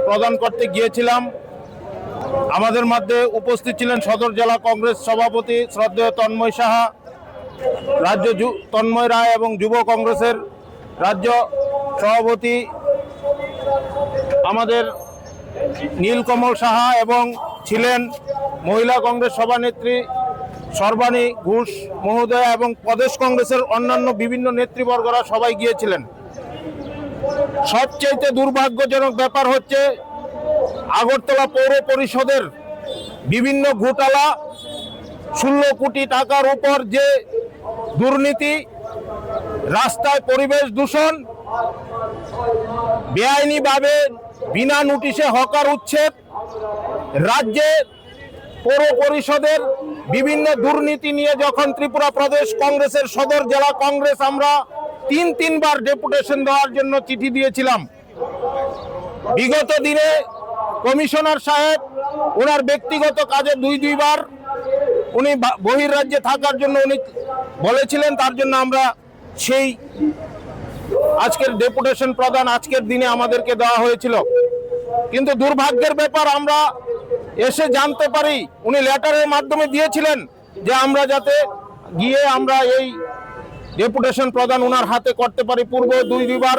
প্রদান করতে গিয়েছিলাম। আমাদের মধ্যে উপস্থিত ছিলেন সদর জেলা কংগ্রেস সভাপতি শ্রদ্ধেয় তন্ময় সাহা, রাজ্য তন্ময় রায় এবং যুব কংগ্রেসের রাজ্য সভাপতি আমাদের নীলকমল সাহা, এবং ছিলেন মহিলা কংগ্রেস সভানেত্রী সর্বাণী ঘোষ মহোদয়া এবং প্রদেশ কংগ্রেসের অন্যান্য বিভিন্ন নেতৃবর্গরা সবাই গিয়েছিলেন। সবচেয়ে দুর্ভাগ্যজনক ব্যাপার হচ্ছে আগরতলা পৌর পরিষদের বিভিন্ন ঘোটালা, 16 কোটি টাকার উপর যে দুর্নীতি, রাস্তায় পরিবেশ দূষণ, বেআইনিভাবে বিনা নোটিশে হকার উচ্ছেদ, রাজ্যে পৌর পরিষদের বিভিন্ন দুর্নীতি নিয়ে যখন ত্রিপুরা প্রদেশ কংগ্রেসের সদর জেলা কংগ্রেস আমরা তিনবার ডেপুটেশন দেওয়ার জন্য চিঠি দিয়েছিলাম। বিগত দিনে কমিশনার সাহেব ওনার ব্যক্তিগত কাজে দুইবার উনি বহির্রাজ্যে থাকার জন্য উনি বলেছিলেন, তার জন্য আমরা সেই আজকের ডেপুটেশন প্রদান আজকের দিনে আমাদেরকে দেওয়া হয়েছিল। কিন্তু দুর্ভাগ্যের ব্যাপার, আমরা এসে জানতে পারি উনি লেটারের মাধ্যমে দিয়েছিলেন যে আমরা যাতে গিয়ে আমরা এই ডেপুটেশন প্রদান ওনার হাতে করতে পারি। পূর্ব দুইবার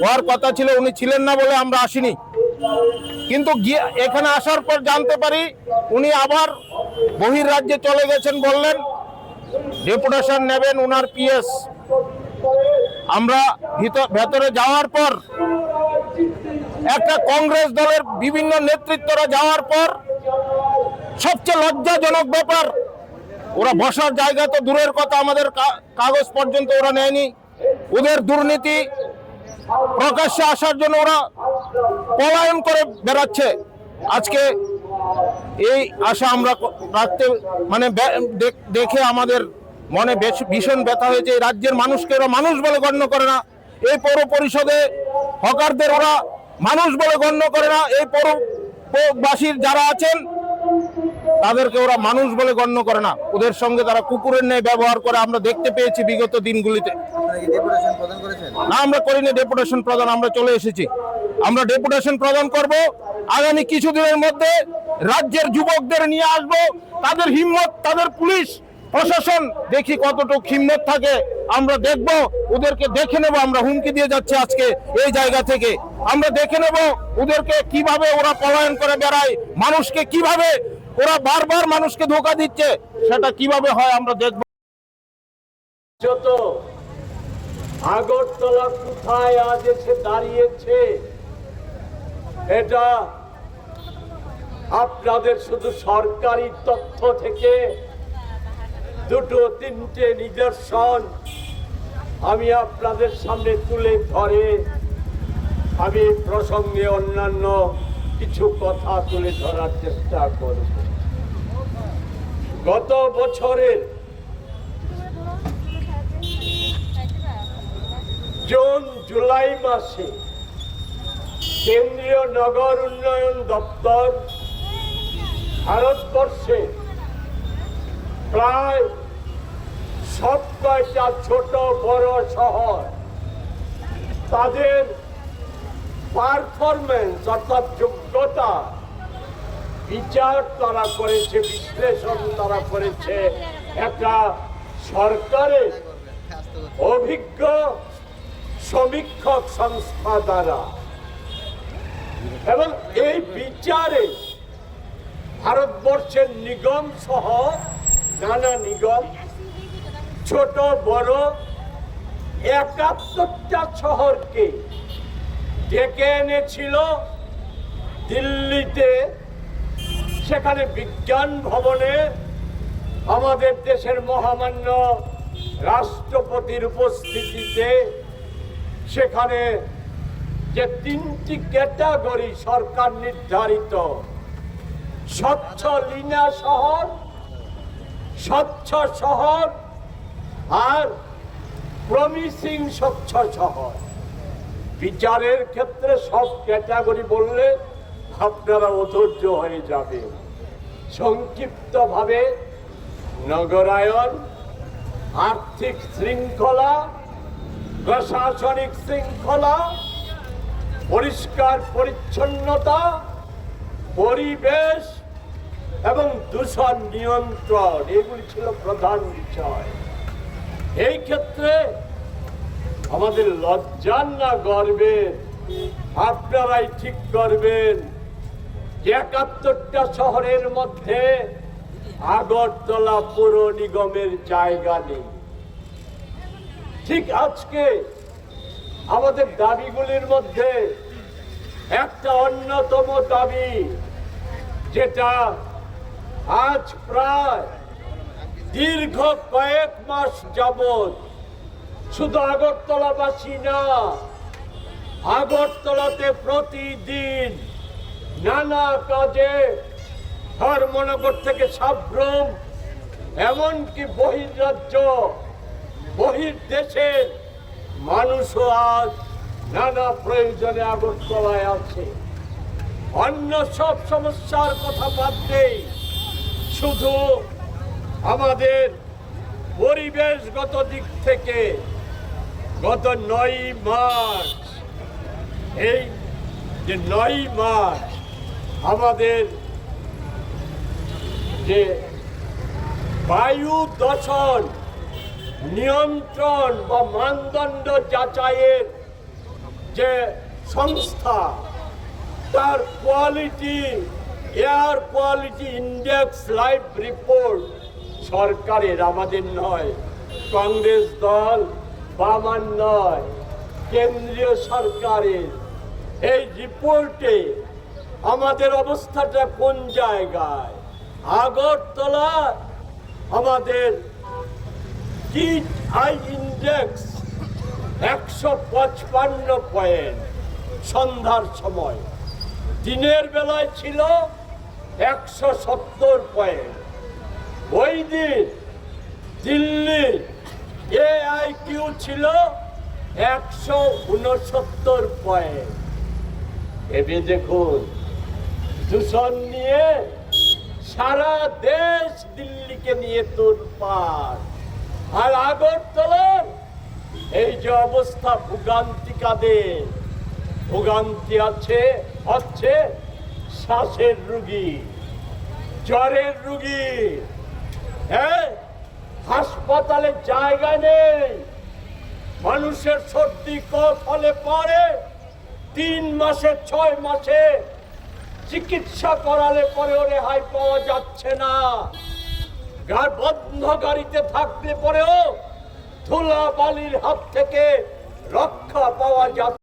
হওয়ার কথা ছিল, উনি ছিলেন না বলে আমরা আসিনি। কিন্তু এখানে আসার পর জানতে পারি উনি আবার বহির্রাজ্যে চলে গেছেন, বললেন ডেপুটেশন নেবেন ওনার পিএস। আমরা ভেতরে যাওয়ার পর একটা কংগ্রেস দলের বিভিন্ন নেতৃত্বরা যাওয়ার পর সবচেয়ে লজ্জাজনক ব্যাপার, ওরা বসার জায়গা তো দূরের কথা, আমাদের কাগজ পর্যন্ত ওরা নেয়নি। ওদের দুর্নীতি প্রকাশ্যে আসার জন্য ওরা পলায়ন করে বেড়াচ্ছে। আজকে এই আশা আমরা রাখতে দেখে আমাদের মনে ভীষণ ব্যথা হয়েছে। এই রাজ্যের মানুষকে ওরা মানুষ বলে গণ্য করে না, এই পৌর পরিষদে হকারদের ওরা মানুষ বলে গণ্য করে না, এই পৌরবাসীর যারা আছেন তাদেরকে ওরা মানুষ বলে গণ্য করে না, ওদের সঙ্গে তারা কুকুরের ন্যায় ব্যবহার করে আমরা দেখতে পেয়েছি বিগত দিনগুলিতে। না, আমরা করিনি ডেপুটেশন প্রদান, আমরা চলে এসেছি। আমরা ডেপুটেশন প্রদান করব আগামী কিছুদিনের মধ্যে, রাজ্যের যুবকদের নিয়ে আসব, তাদের হিম্মত, তাদের পুলিশ প্রশাসন দেখি কতটুকু হিম্মত থাকে, আমরা দেখব, ওদেরকে দেখে নেব। আমরা হুমকি দিয়ে যাচ্ছি আজকে এই জায়গা থেকে, আমরা দেখে নেব ওদেরকে কিভাবে ওরা পলায়ন করে বেড়ায়, মানুষকে কিভাবে ওরা বারবার মানুষকে ধোঁকা দিচ্ছে, সেটা কিভাবে হয় আমরা দেখব। যত আগরতলা কোথায় আজ এসে দাঁড়িয়েছে, এটা আপনাদের শুধু সরকারি তথ্য থেকে দুটো তিনটে নিদর্শন আমি আপনাদের সামনে তুলে ধরে আমি প্রসঙ্গে অন্যান্য কিছু কথা তুলে ধরার চেষ্টা করব। গত বছরের জুন জুলাই মাসে কেন্দ্রীয় নগর উন্নয়ন দপ্তর ভারতবর্ষে প্রায় সব কয়টা ছোট বড় শহর তাদের পারফরমেন্স অর্থাৎ যোগ্যতা বিচার তারা করেছে, বিশ্লেষণ তারা করেছে একটা সরকারের অভিজ্ঞ সমীক্ষক সংস্থা দ্বারা। এবং এই বিচারে ভারতবর্ষের নিগম সহ নানা নিগম, ছোট বড় 71টা শহরকে ডেকে এনেছিল দিল্লিতে। সেখানে বিজ্ঞান ভবনে আমাদের দেশের মহামান্য রাষ্ট্রপতির উপস্থিতিতে সেখানে যে 3টি ক্যাটাগরি সরকার নির্ধারিত, স্বচ্ছ লিনা শহর, স্বচ্ছ শহর আর প্রমিসিং স্বচ্ছ শহর, বিচারের ক্ষেত্রে সব ক্যাটাগরি বললে আপনারা অধৈর্য হয়ে যাবে। সংক্ষিপ্তভাবে নগরায়ন, আর্থিক শৃঙ্খলা, প্রশাসনিক শৃঙ্খলা, পরিষ্কার পরিচ্ছন্নতা, পরিবেশ এবং দূষণ নিয়ন্ত্রণ, এগুলি ছিল প্রধান বিষয়। এই ক্ষেত্রে আমাদের লজ্জার না গর্বের, আপনারাই ঠিক করবেন যে 71টা শহরের মধ্যে আগরতলা পৌর নিগমের জায়গা নেই। ঠিক আজকে আমাদের দাবিগুলির মধ্যে একটা অন্যতম দাবি, যেটা আজ প্রায় দীর্ঘ কয়েক মাস যাবৎ শুধু আগরতলাবাসী না, আগরতলাতে প্রতিদিন নানা কাজে ধর্মনগর থেকে সাব্রম, এমনকি বহির্রাজ্য বহির্দেশের মানুষও আজ নানা প্রয়োজনে আগরতলায় আছে। অন্য সব সমস্যার কথা বাদ দেই, শুধু আমাদের পরিবেশগত দিক থেকে গত 9 মার্চ, এই যে 9 মার্চ আমাদের যে বায়ু দূষণ নিয়ন্ত্রণ বা মানদণ্ড যাচাইয়ের যে সংস্থা, তার quality air quality index live report সরকারের, আমাদের নয়, কংগ্রেস দল বা আমার নয়, কেন্দ্রীয় সরকারের। এই রিপোর্টে আমাদের অবস্থাটা কোন জায়গায়? আগরতলা আমাদের কিট আই ইন্ডেক্স 155 পয়েন্ট সন্ধ্যার সময়, দিনের বেলায় ছিল 170 পয়েন্ট। ওই দিন দিল্লির AIQ ছিল 169 পয়েন্ট। এবে দেখুন, দূষণ নিয়ে সারা দেশ দিল্লিকে নিয়ে তোলপাড়, আর আগরতলার এই যে অবস্থা, ভোগান্তিকাদের ভোগান্তি হচ্ছে শ্বাসের রোগী, জ্বরের রোগী। হ্যাঁ, হাসপাতালে জায়গা নেই, মানুষের সর্দি কফ হলে পরে 3 মাসে 6 মাসে চিকিৎসা করালে পরেও রেহাই পাওয়া যাচ্ছে না। বন্ধ গাড়িতে থাকলে পরেও ধুলা বালির হাত থেকে রক্ষা পাওয়া যাচ্ছে।